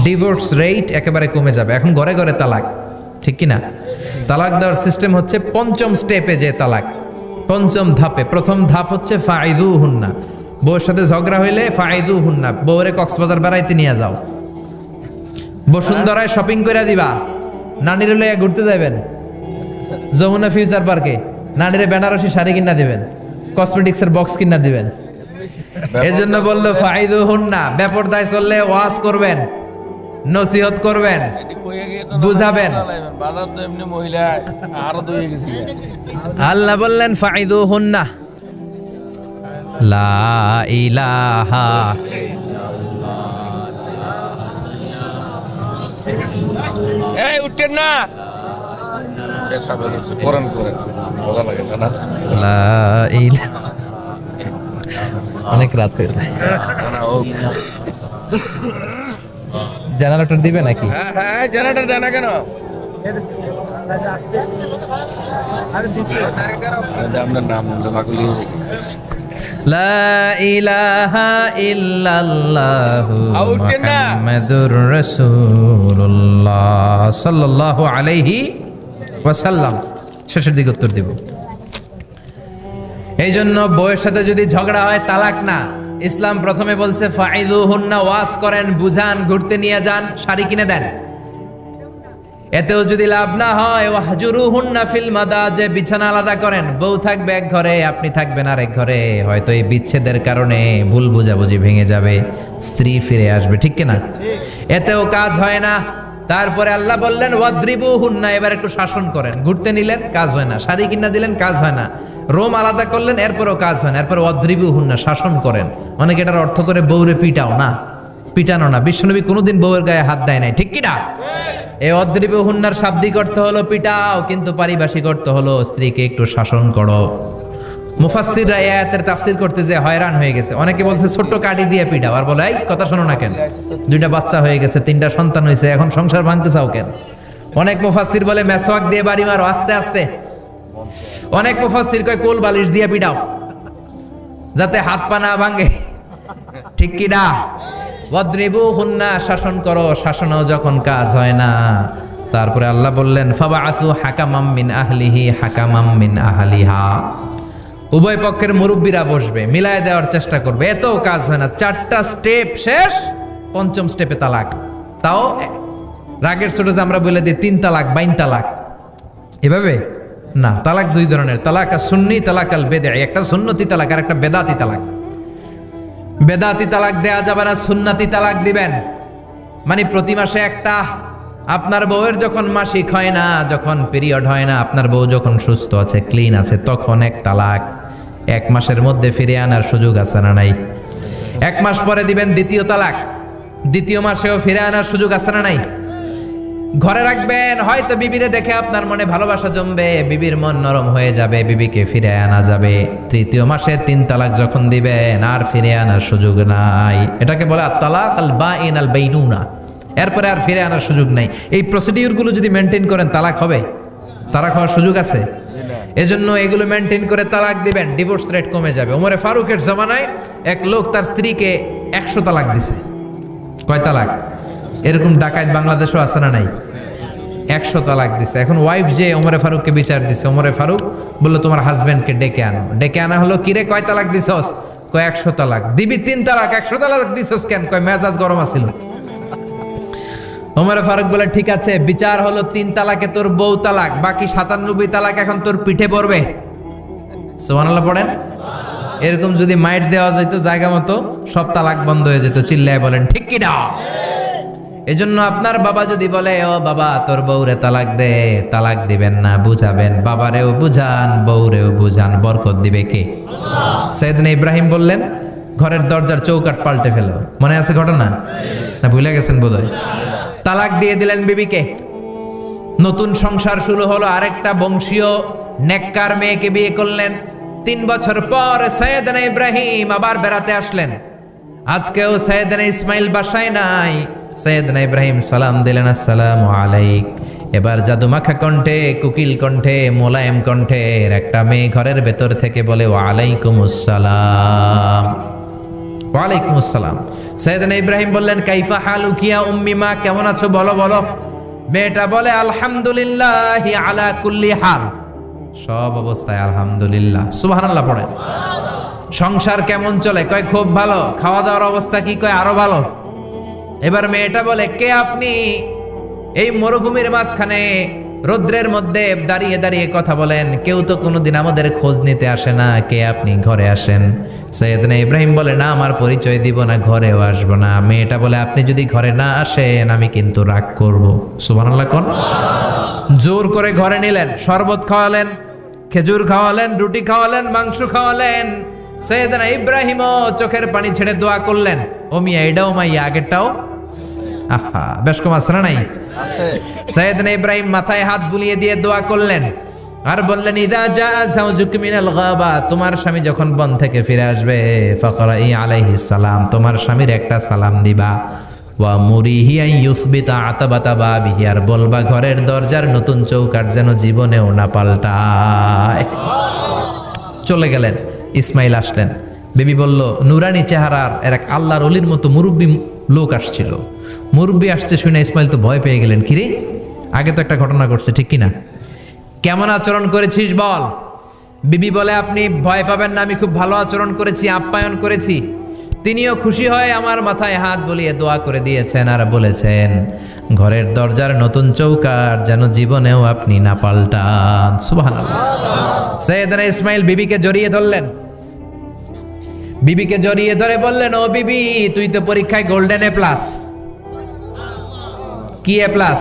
ডিভোর্স রেট একেবারে কমে যাবে। এখন ঘরে ঘরে তালাক। ঠিক কিনা? তালাক দেওয়ার সিস্টেম হচ্ছে পঞ্চম স্টেপে যে তালাক, পঞ্চম ধাপে। প্রথম ধাপ হচ্ছে ফাইদুহুন্না। বউর সাথে ঝগড়া হইলে ফাইদুহুন্না, বউরে কক্সবাজার বেড়াইতে নিয়ে যাও, বসুন্ধরায় শপিং করে দিবা, নানিরে লইয়া ঘুরতে যাবেন যমুনা ফিউচার পার্কে, নানিরে বেনারসি শাড়ি কিনা দিবেন, কসমেটিক্সের বক্স কিনা দিবেন। এজন্য বললো ফাইদুহুন্না। বেপরদায় চললে ওয়াজ করবেন, নসিহত করবেন, বুঝাবেন। আল্লাহ বললেন ফাইদুহুন্না, লা ইলাহা উঠেন না কোরআন করেন মজা লাগে না অনেক রাত হয়ে যায় জেনারেটর দিবে নাকি হ্যাঁ জেনারেটর দেয় না কেন আপনার নাম ফাকুলি লা ইলাহা ইল্লাল্লাহু মুহাম্মাদুর রাসূলুল্লাহ সাল্লাল্লাহু আলাইহি ওয়াসাল্লাম। শেষের দিকে উত্তর দিব। এই জন্য বউয়ের সাথে যদি ঝগড়া হয় তালাক না, ইসলাম প্রথমে বলছে ফাইলুহুন্না, ওয়াজ করেন, বুঝান, ঘুরতে নিয়ে যান, শাড়ি কিনে দেন। এতেও যদি লাভ না হয় ওয়াহজুরুহুন্না ফিল মাদাজি, বিছানা আলাদা করেন, বউ থাকবে এক ঘরে, আপনি থাকবেন আরেক ঘরে। হয়তো এই বিচ্ছেদের কারণে ভুল বুঝাবুঝি ভেঙে যাবে, স্ত্রী ফিরে আসবে, ঠিক কিনা? এতেও কাজ হয় না। তারপরে আল্লাহ বললেন ওয়াদ্রিবুহুন্না, এবার একটু শাসন করেন। ঘুরতে নিলেন, কাজ হয় না। শাড়ি কিনা দিলেন, কাজ হয় না। রোম আলাদা করলেন, এরপরও কাজ হয় না। এরপর ওয়াদ্রিবুহুন্না, শাসন করেন। অনেকে এটার অর্থ করে বউরে পিটাও না, পিটানো না। বিশ্বনবী কোনোদিন বউয়ের গায়ে হাত দেয় নাই, ঠিক কিনা? এই অদ্রিবুহুন্নার শাব্দিক অর্থ হলো পিটাও, কিন্তু পারিভাষিক অর্থ হলো স্ত্রীকে একটু শাসন করো। মুফাসসিররা এই আয়াতের তাফসীর করতে যে হয়রান হয়ে গেছে। অনেকে বলছে ছোট্ট কাঠি দিয়ে পিটাও, আর বলে এই কথা শোনো না কেন, দুইটা বাচ্চা হয়ে গেছে, 3টা সন্তান হয়েছে, এখন সংসার ভাঙতে চাও কেন? অনেক মুফাসসির বলে মেসওয়াক দিয়ে বাড়ি মারো আস্তে আস্তে। অনেক মুফাসসির কয় কোল বালিশ দিয়ে পিটাও, যাতে হাত পা না ভাঙে, ঠিক কি না? ওয়াদ্রিবুহুন্না, শাসন করো। শাসনও যখন কাজ হয় না, তারপরে আল্লাহ বললেন ফাবাআসু হাকামাম মিন আহলিহি হাকামাম মিন আহলিহা, উভয় পক্ষের মুরব্বীরা বসবে, মিলায় দেওয়ার চেষ্টা করবে। এতেও কাজ হয় না। 4টা স্টেপ শেষ, 5ম স্টেপে তালাক। তাও রাগের ছোট যে আমরা বলে দিই 3 তালাক, 22 তালাক, এভাবে না। তালাক 2 ধরনের, তালাক আর সুন্নি, তালাক আল বেদঈ। একটা সুন্নতি তালাক আর একটা বেদাতি তালাক। বেদাতি তালাক দেয়া যাবে না, সুন্নতি তালাক দিবেন। মানে প্রতি মাসে একটা। আপনার বউয়ের যখন মাসিক হয় না, যখন পিরিয়ড হয় না, আপনার বউ যখন সুস্থ আছে, ক্লিন আছে, তখন এক তালাক। 1 মাসের মধ্যে ফিরে আনার সুযোগ আছে না নাই? 1 মাস পরে দিবেন দ্বিতীয় তালাক। 2য় মাসেও ফিরে আনার সুযোগ আছে না নাই? ঘরে রাখবেন, হয়তো বিবিরে দেখে আপনার মনে ভালোবাসা জমবে, বিবির মন নরম হয়ে যাবে, বিবিকে ফিরে আনা যাবে। 3য় মাসে 3 তালাক যখন দিবেন, আর ফিরে আনার সুযোগ নাই। এটাকে বলে আত-তালাক আল বাইন আল বাইনুনা। এরপরে আর ফিরে আনার সুযোগ নাই। এই প্রসিডিউরগুলো যদি মেনটেন করেন, তালাক হবে? তালাক হওয়ার সুযোগ আছে? এজন্য এগুলো মেনটেন করে তালাক দিবেন, ডিভোর্স রেট কমে যাবে। ওমরে ফারুকের জামানায় এক লোক তার স্ত্রীকে 100 তালাক দিছে। কয় তালাক? এরকম ডাকাত বাংলাদেশও আছে না নাই? 100 তালাক দিছে। এখন ওয়াইফ যে ওমরে ফারুককে বিচার দিছে, ওমরে ফারুক বললো তোমার হাজবেন্ডকে ডেকে আনো। ডেকে আনা হলো, কিরে কয় তালাক দিছস? কয় 100 তালাক। দিবি 3 তালাক, 100 তালাক দিছস কেন? কয় মেজাজ গরম আছিল। ওমরে ফারুক বলে ঠিক আছে, বিচার হলো 3 তালাকে তোর বউ তালাক, বাকি 97 তালাক এখন তোর পিঠে পড়বে। সুবহানাল্লাহ পড়েন। এরকম যদি মাইট দেওয়া যেত জায়গা মতো, সব তালাক বন্ধ হয়ে যেত। চিল্লায় বলেন ঠিক কি না? এজন্য আপনার বাবা যদি বলে ও বাবা তোর বউরে তালাক দে, তালাক দিবেন না, বুঝাবেন। বাবারেও বুঝান, বউরেও বুঝান, বরকত দিবে কে? সাইয়েদনা ইব্রাহিম বললেন ঘরের দরজার চৌকাঠ পাল্টে ফেলো। মনে আছে ঘটনা? না ভুলে গেছেন বোধহয়? তালাক দিয়ে দিলেন বিবিকে। নতুন সংসার শুরু হলো। আরেকটা বংশীয় নেককার মেয়েকে বিয়ে করলেন। 3 বছর পর সাইয়েদনা ইব্রাহিম আবার বেড়াতে আসলেন। আজকেও সাইয়েদনা ইসমাইল বাসায় নাই। সাইয়েদনা ইব্রাহিম সালাম দিলেন, আসসালামু আলাইক। এবার জাদুমাখা কণ্ঠে, কুকিল কণ্ঠে, মোলায়েম কণ্ঠের একটা মেয়ে ঘরের ভেতর থেকে বলে ওয়ালাইকুমুস সালাম। ওয়ালাইকুমুস সালাম। সাইয়েদনা ইব্রাহিম বললেন কাইফা হালুকি ইয়া উম্মি, মা কেমন আছো বলো বলো। মেয়েটা বলে আলহামদুলিল্লাহি আলা কুল্লি হাল, সব অবস্থায় আলহামদুলিল্লাহ। সুবহানাল্লাহ পড়ে। সংসার কেমন চলে? কয় খুব ভালো। খাওয়া দাওয়ার অবস্থা কি? কয় আরো ভালো। এবার মেয়েটা বলে কে আপনি? এই মরুভূমির মাঝখানে রৌদ্রের মধ্যে দাঁড়িয়ে দাঁড়িয়ে কথা বলেন, কেউ তো কোনোদিন আমাদের খোঁজ নিতে আসে না, কে আপনি? ঘরে আসেন। সাইয়েদনা ইব্রাহিম বলে না, আমার পরিচয় দিব না, ঘরেও আসবো না। মেয়েটা বলে আপনি যদি ঘরে না আসেন আমি কিন্তু রাগ করব। সুবহানাল্লাহ কোন। জোর করে ঘরে নিলেন, শরবত খাওয়ালেন, খেজুর খাওয়ালেন, রুটি খাওয়ালেন, মাংস খাওয়ালেন। সাইয়েদনা ইব্রাহিমও চোখের পানি ছেড়ে দোয়া করলেন, ও মিয়া এটাও মাইয়া আগেরটাও। আহা বেশ কম আসরা নাই। সাইয়েদনা ইব্রাহিম মাথায় হাত বুলিয়ে দিয়ে দোয়া করলেন আর বললেন ইদা জা যাওজুক মিনাল গাবা, তোমার স্বামী যখন বন থেকে ফিরে আসবে ফাকরাই আলাইহিস সালাম, তোমার স্বামীর একটা সালাম দিবা। ওয়া মুরিহি আন ইউসবিতা আতাবাতা বাবিহি, আর বলবা ঘরের দরজার নতুন চৌকাঠ যেন জীবনেও না পাল্টায়। চলে গেলেন। ইসমাইল আসলেন। বেবি বলল, নুরানি চেহারার এক আল্লাহর ওলির মতো মুরব্বী লোক আসছিল। মুরব্বী আসছে শুনে ইসমাইল তো ভয় পেয়ে গেলেন। কিরে, আগে তো একটা ঘটনা ঘটছে, ঠিক কিনা? কেমন আচরণ করেছিস বল। বিবি বলে, আপনি ভয় পাবেন না, আমি খুব ভালো আচরণ করেছি, আপ্যায়ন করেছি। তিনিও খুশি হয়ে আমার মাথায় হাত বুলিয়ে দোয়া করে দিয়েছেন আর বলেছেন ঘরের দরজার নতুন চৌকাঠ যেন জীবনেও আপনি না পাল্টান। সুবহানাল্লাহ। সাইয়েদনা ইসমাইল বিবিকে জড়িয়ে ধরলেন। বিবিকে জড়িয়ে ধরে বললেন, ও বিবি, তুই তো পরীক্ষায় গোল্ডেন এ প্লাস। কি এ প্লাস?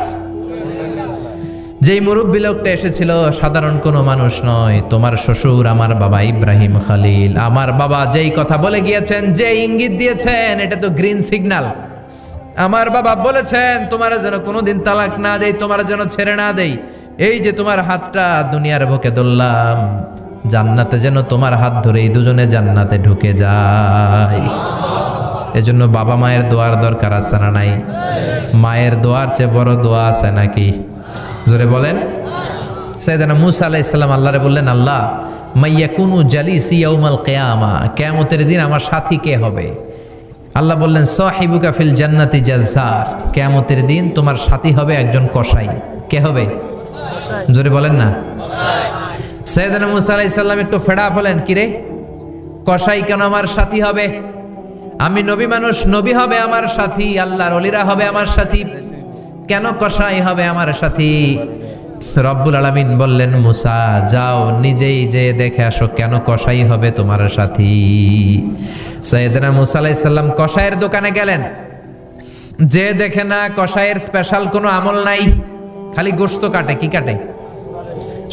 যেই মুরব্বী লোকটা এসেছিল সাধারণ কোনো মানুষ নয়, তোমার শ্বশুর আমার বাবা ইব্রাহিম খালিল। আমার বাবা যেই কথা বলে গিয়েছেন, যে ইঙ্গিত দিয়েছেন, এটা তো গ্রিন সিগন্যাল। আমার বাবা বলেছেন তোমার যেন কোনোদিন তালাক না দেই, তোমার যেন ছেড়ে না দেই। এই যে তোমার হাতটা দুনিয়ার বুকে ধরলাম, জান্নাতে যেন তোমার হাত ধরেই দুজনে জান্নাতে ঢুকে যায়। এজন্য বাবা মায়ের দোয়ার দরকার আছে না নাই? মায়ের দোয়ার চেয়ে বড় দোয়া আছে নাকি? জোরে বলেন। সাইয়েদনা মূসা আলাইহিস সালাম আল্লাহরে বললেন, আল্লাহ মাইয়াকুনু জালিসি ইয়াউমাল কিয়ামা, কিয়ামতের দিন আমার সাথী কে হবে? আল্লাহ বললেন, সাহিবুকা ফিল জান্নাতি জাজ্জার, কিয়ামতের দিন তোমার সাথী হবে একজন কসাই। কে হবে? জোরে বলেন না। সাইয়েদনা মূসা আলাইহিস সালাম একটু ফেড়া হলেন, কিরে কসাই কেন আমার সাথী হবে? আমি নবী মানুষ, নবী হবে আমার সাথী, আল্লাহর ওলিরা হবে আমার সাথী, কেন কসাই হবে আমার সাথী? রব্বুল আলামিন বললেন, মুসা যাও নিজেই যে দেখে আসো কেন কসাই হবে তোমার সাথী। সাইয়েদনা মুসা আলাইহিস সালাম কসাইয়ের দোকানে গেলেন। যে দেখে না কসাইয়ের স্পেশাল কোনো আমল নাই, খালি গোশত কাটে। কি কাটে?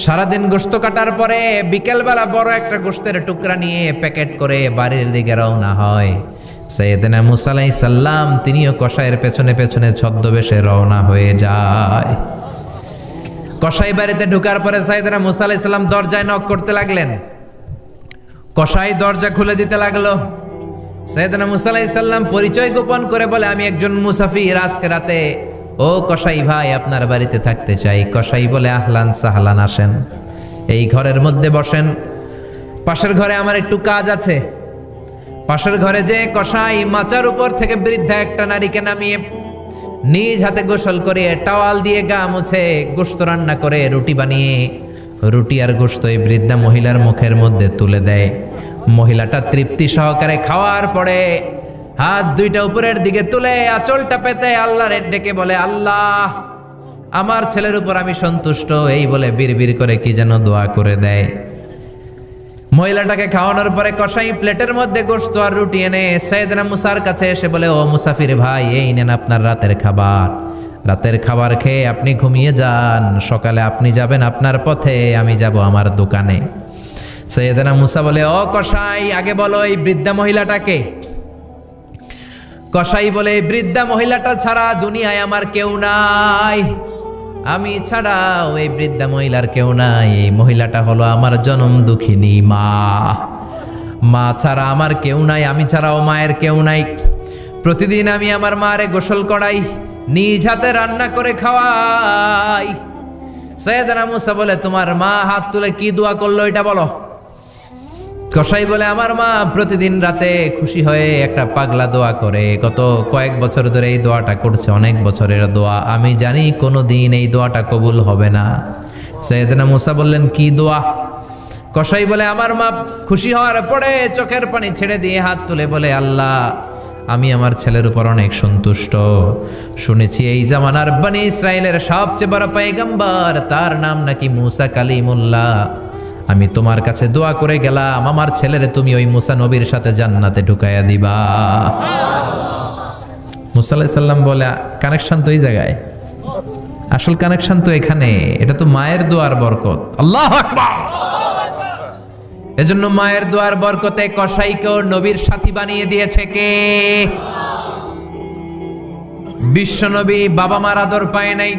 সারাদিন গোশত কাটার পরে বিকেলবেলা বড় একটা গোশতের টুকরা নিয়ে প্যাকেট করে বাড়ির দিকে রওনা হয়। সাইয়েদনা মুসা আলাইহিস সালাম তিনিও কসাইয়ের পেছনে পেছনে ছদ্মবেশে রওনা হয়ে যায়। কসাই বাড়িতে ঢোকার পরে সাইয়েদনা মুসা আলাইহিস সালাম দরজায় নক করতে লাগলেন। কসাই দরজা খুলে দিতে লাগলো। সাইয়েদনা মুসা আলাইহিস সালাম পরিচয় গোপন করে বলে, আমি একজন মুসাফির, আজকে রাতে ও কসাই ভাই আপনার বাড়িতে থাকতে চাই। কসাই বলে, আহলান সাহলান, আসেন, এই ঘরের মধ্যে বসেন। পাশের ঘরে আমার একটু কাজ আছে। পাশের ঘরে যে কসাই মাচার উপর থেকে বৃদ্ধা একটা নারীকে নামিয়ে নিজ হাতে গোসল করে টাওয়াল দিয়ে গা মুছে গোশত রান্না করে রুটি বানিয়ে রুটি আর গোশত এই বৃদ্ধা মহিলার মুখের মধ্যে তুলে দেয়। মহিলাটা তৃপ্তি সহকারে খাওয়ার পরে হাত দুইটা উপরের দিকে তুলে আঁচলটা পেতে আল্লাহর ডেকে বলে, আল্লাহ আমার ছেলের উপর আমি সন্তুষ্ট, এই বলে বিড়বিড় করে কি যেন দোয়া করে দেয়। মহিলাটাকে খাওয়ানোর পরে কসাই প্লেটের মধ্যে গোশত আর রুটি এনে সাইয়েদনা মুসার কাছে এসে বলে, ও মুসাফির ভাই, এই নেন আপনার রাতের খাবার। রাতের খাবার খেয়ে আপনি ঘুমিয়ে যান, সকালে আপনি যাবেন আপনার পথে, আমি যাব আমার দোকানে। সাইয়েদনা মুসা বলে, ও কসাই, আগে বলো এই বৃদ্ধা মহিলাটাকে। কসাই বলে, এই বৃদ্ধা মহিলাটা ছাড়া দুনিয়ায় আমার কেউ নাই, আমি ছাড়াও এই বৃদ্ধা মহিলার কেউ নাই। এই মহিলাটা হলো আমার জনম দুঃখিনী মা। মা ছাড়া আমার কেউ নাই, আমি ছাড়াও মায়ের কেউ নাই। প্রতিদিন আমি আমার মারে গোসল করাই, নিজ হাতে রান্না করে খাওয়াই। সাইয়েদনা মুসা বলে, তোমার মা হাত তুলে কি দোয়া করলো এটা বলো। কসাই বলে, আমার মা প্রতিদিন রাতে খুশি হয়ে একটা পাগলা দোয়া করে, গত কয়েক বছর ধরে এই দোয়াটা করছে, অনেক বছরের দোয়া, আমি জানি কোনো দিন এই দোয়াটা কবুল হবে না। সাইয়েদনা মুসা বললেন, কি দোয়া? কসাই বলে, আমার মা খুশি হওয়ার পরে চোখের পানি ছেড়ে দিয়ে হাত তুলে বলে, আল্লাহ আমি আমার ছেলের উপর অনেক সন্তুষ্ট। শুনেছি এই জামানার বনি ইসরায়েলের সবচেয়ে বড় পয়গম্বর, তার নাম নাকি মুসা কালিমুল্লাহ। আমি তোমার কাছে দোয়া করে গেলাম, আমার ছেলেরে তুমি ওই মুসা নবীর সাথে জান্নাতে ঢুকাইয়া দিবা। মুসা আলাইহিস সালাম বলে, কানেকশন তো এই জায়গায়, আসল কানেকশন তো এখানে, এটা তো মায়ের দোয়ার বরকত। আল্লাহু আকবার। এজন্য মায়ের দোয়ার বরকতে কসাইকেও নবীর সাথী বানিয়ে দিয়েছে কে? বিশ্বনবী বাবা মার আদর পায় নাই,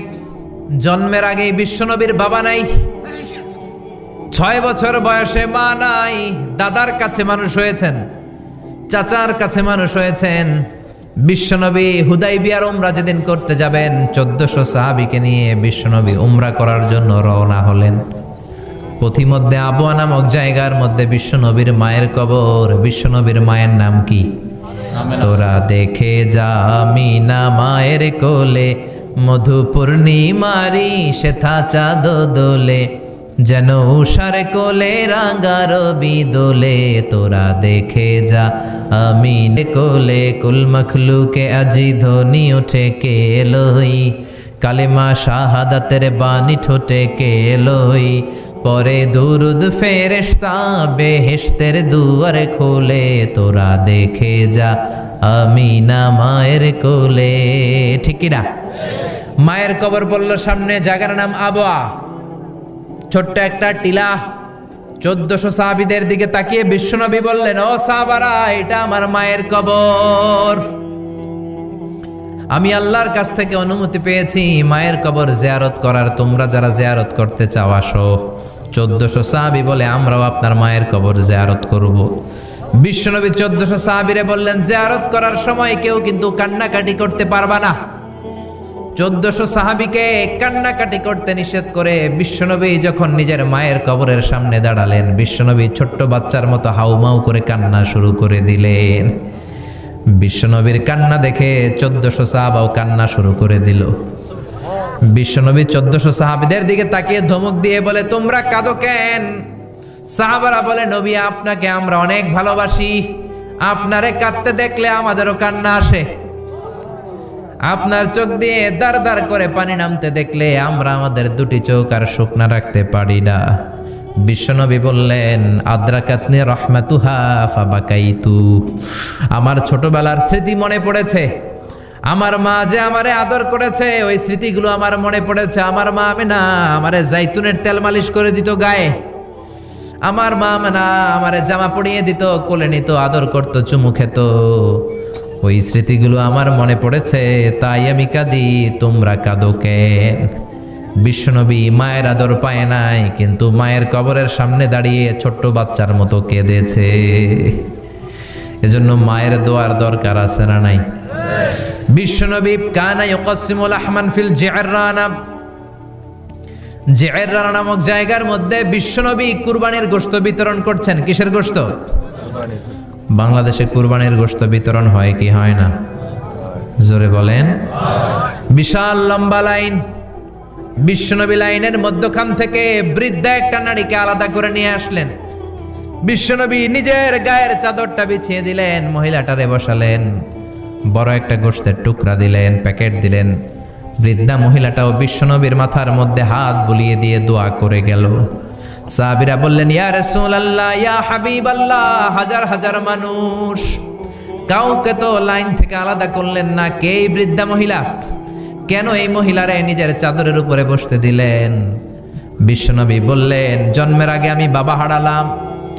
জন্মের আগেই বিশ্বনবীর বাবা নাই, 6 বছর বয়সে মা নাই, দাদার কাছে মানুষ হয়েছেন, চাচার কাছে মানুষ হয়েছেন। বিশ্বনবী হুদাইবিয়ার উমরা যেদিন করতে যাবেন 1400 সাহাবীকে নিয়ে বিশ্বনবী উমরা করার জন্য রওনা হলেন। পথিমধ্যে আবওয়া নামক জায়গার মধ্যে বিশ্বনবীর মায়ের কবর। বিশ্বনবীর মায়ের নাম কি? তোরা দেখে যা আমিনা মায়ের কোলে, মধু পূর্ণিমারি সেথা চাঁদ দোলে, যেন উষার কোলে রাঙা রবি দোলে। তোরা দেখে যা আমিন কোলে, কুল মখলুকে আজি ধ্বনি ওঠে কে এলোই, কালেমা শাহাদাতের বাণী ঠোঁটে কে এলোই। পরে দুরুদ ফেরেশতা বেহেশতের দুয়ার খোলে, তোরা দেখে যা আমিনা মায়ের কোলে। ঠিক কি না? মায়ের কবর বলল সামনে, জায়গার নাম আবওয়া, ছোট্ট একটা টিলা। 1400 সাহাবীদের দিকে তাকিয়ে বিশ্বনবী বললেন, ও সাহাবারা, এটা আমার মায়ের কবর। আমি আল্লাহর কাছ থেকে অনুমতি পেয়েছি মায়ের কবর জিয়ারত করার। তোমরা যারা জিয়ারত করতে চাও আসো। 1400 সাহাবী বলে, আমরাও আপনার মায়ের কবর জিয়ারত করব। বিশ্বনবী 1400 সাহাবীরে বললেন, জিয়ারত করার সময় কেউ কিন্তু কান্নাকাটি করতে পারবা না। 1400 সাহাবীকে কান্নাকাটি করতে নিষেধ করে বিশ্বনবী যখন নিজের মায়ের কবরের সামনে দাঁড়ালেন, বিশ্বনবী ছোট্ট বাচ্চার মতো হাউমাউ করে কান্না শুরু করে দিলেন। বিশ্বনবীর কান্না দেখে 1400 সাহাবাও কান্না শুরু করে দিল। বিশ্বনবী 1400 সাহাবীদের দিকে তাকিয়ে ধমক দিয়ে বলে, তোমরা কাঁদো কেন? সাহাবারা বলে, নবী আপনাকে আমরা অনেক ভালোবাসি, আপনারে কাঁদতে দেখলে আমাদেরও কান্না আসে, আপনার চোখ দিয়ে দার দার করে পানি নামতে দেখলে আমরা আমাদের দুটি চোখ আর শুকনা রাখতে পারি না। বিশ্বনবী বললেন, আদ্রাকাতনি রহমাতুহা ফাবাকাইতু, আমার ছোটবেলার স্মৃতি মনে পড়েছে। আমার মা যে আমারে আদর করেছে, ওই স্মৃতিগুলো আমার মনে পড়েছে। আমার মা আমেনা আমারে জাইতুনের তেল মালিশ করে দিত গায়ে, আমার মা আমেনা আমারে জামা পরিয়ে দিত, কোলে নিত, আদর করত, চুমু খেত। ওই স্মৃতিগুলো আমার মনে পড়েছে, তাই আমি কাঁদি। তোমরা কাঁদো কেন? বিশ্বনবী মায়ের আদর পায় নাই, কিন্তু মায়ের কবরের সামনে দাঁড়িয়ে ছোট্ট বাচ্চার মতো কেঁদেছে। এজন্য মায়ের দোয়ার দরকার আছে না নাই? বিশ্বনবী কানা ইউকাসিমুল আহমান ফিল জিআররানা, জিআররানা নামক জায়গার মধ্যে বিশ্বনবী কুরবানির গোশত বিতরণ করছেন। কিসের গোশত? বাংলাদেশে কুরবানির গোশত বিতরণ হয় কি হয় না? জোরে বলেন। বিশাল লম্বা লাইন। বিশ্বনবী লাইনের মধ্যখান থেকে বৃদ্ধা একটা নারীকে আলাদা করে নিয়ে আসলেন। বিশ্বনবী নিজের গায়ের চাদরটা বিছিয়ে দিলেন, মহিলাটারে বসালেন, বড় একটা গোশতের টুকরা দিলেন, প্যাকেট দিলেন। বৃদ্ধা মহিলাটাও বিশ্বনবীর মাথার মধ্যে হাত বুলিয়ে দিয়ে দোয়া করে গেল। সাহাবীরা বললেন, ইয়া রাসূলুল্লাহ, ইয়া হাবিবাল্লাহ, হাজার হাজার মানুষ, কাউকে তো লাইন থেকে আলাদা করলেন না, কে এই বৃদ্ধা মহিলা? কেন এই মহিলারে নিজের চাদরের উপরে বসতে দিলেন? বিশ্বনবী বললেন, জন্মের আগে আমি বাবা হারালাম,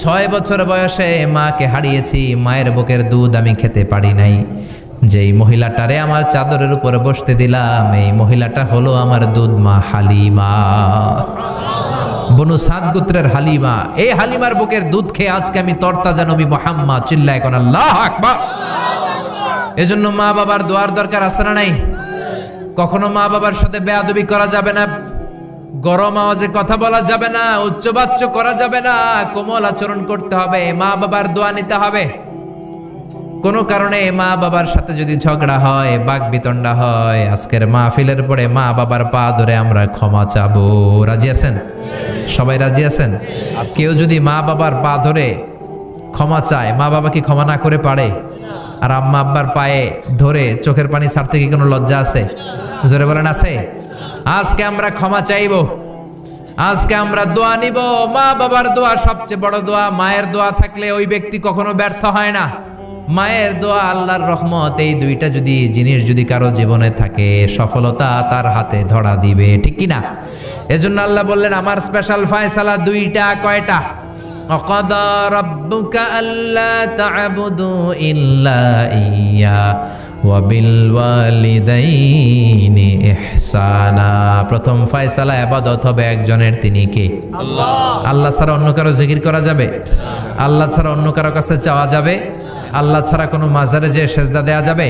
6 বছর বয়সে মাকে হারিয়েছি, মায়ের বুকের দুধ আমি খেতে পারি নাই। যেই মহিলাটারে আমার চাদরের উপরে বসতে দিলাম, এই মহিলাটা হলো আমার দুধ মা হালিমা, বনু সাদ গোত্রের হালিমা। এই হালিমার বুকের দুধ খেয়ে আজকে আমি তরতাজা নবী মুহাম্মদ। চিল্লায় কোন আল্লাহু আকবার। এজন্য মা বাবার দোয়ার দরকার আছে না নাই? কখনো মা বাবার সাথে বেয়াদবি করা যাবে না, গরম আওয়াজে কথা বলা যাবে না, উচ্চবাচ্য করা যাবে না, কোমল আচরণ করতে হবে, মা বাবার দোয়া নিতে হবে। কোনো কারণে মা বাবার সাথে যদি ঝগড়া হয়, বাকবিতণ্ডা হয়, আজকের মাহফিলের পরে মা বাবার পা ধরে আমরা ক্ষমা চাবো। রাজি আছেন? সবাই রাজি আছেন? কেউ যদি মা বাবার পা ধরে ক্ষমা চায়, মা বাবা কি ক্ষমা না করে পারে? আর আম্মা আব্বার পায়ে ধরে চোখের পানি ছাড়তে কি কোনো লজ্জা আছে? জোরে বলেন, আছে? আজকে আমরা ক্ষমা চাইবো, আজকে আমরা দোয়া নিব। মা বাবার দোয়া সবচেয়ে বড় দোয়া। মায়ের দোয়া থাকলে ওই ব্যক্তি কখনো ব্যর্থ হয় না। মায়ের দোয়া, আল্লাহর রহমত, এই দুইটা যদি জিনিস যদি কারো জীবনে থাকে, সফলতা তার হাতে ধরা দিবে। ঠিক কি না? এজন্য আল্লাহ বললেন, আমার স্পেশাল ফয়সালা দুইটা। কয়টা? وقضى ربك ألا تعبدوا إلا إياه ওয়া বিল ওয়ালিদাইনি ইহসানা। প্রথম ফয়সালা ইবাদত হবে একজনের, তিনি কে? আল্লাহ। আল্লাহ ছাড়া অন্য কারো জিকির করা যাবে? আল্লাহ ছাড়া অন্য কারো কাছে চাওয়া যাবে? আল্লাহ ছাড়া কোনো মাজারে যে সেজদা দেয়া যাবে?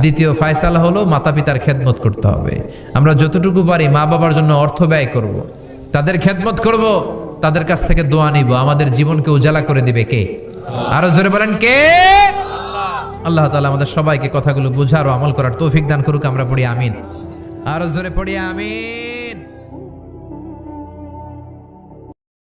দ্বিতীয় ফয়সালা হলো মাতা পিতার খেদমত করতে হবে। আমরা যতটুকু পারি মা বাবার জন্য অর্থ ব্যয় করব, তাদের খেদমত করব, তাদের কাছ থেকে দোয়া নিব। আমাদের জীবনকে উজালা করে দিবে কে? আরো জোরে বলেন কে? আল্লাহ তাআলা আমাদের সবাইকে কথাগুলো বুঝার ও আমল করার তৌফিক দান করুক। আমরা পড়ি আমিন। আরো জোরে পড়ি আমিন।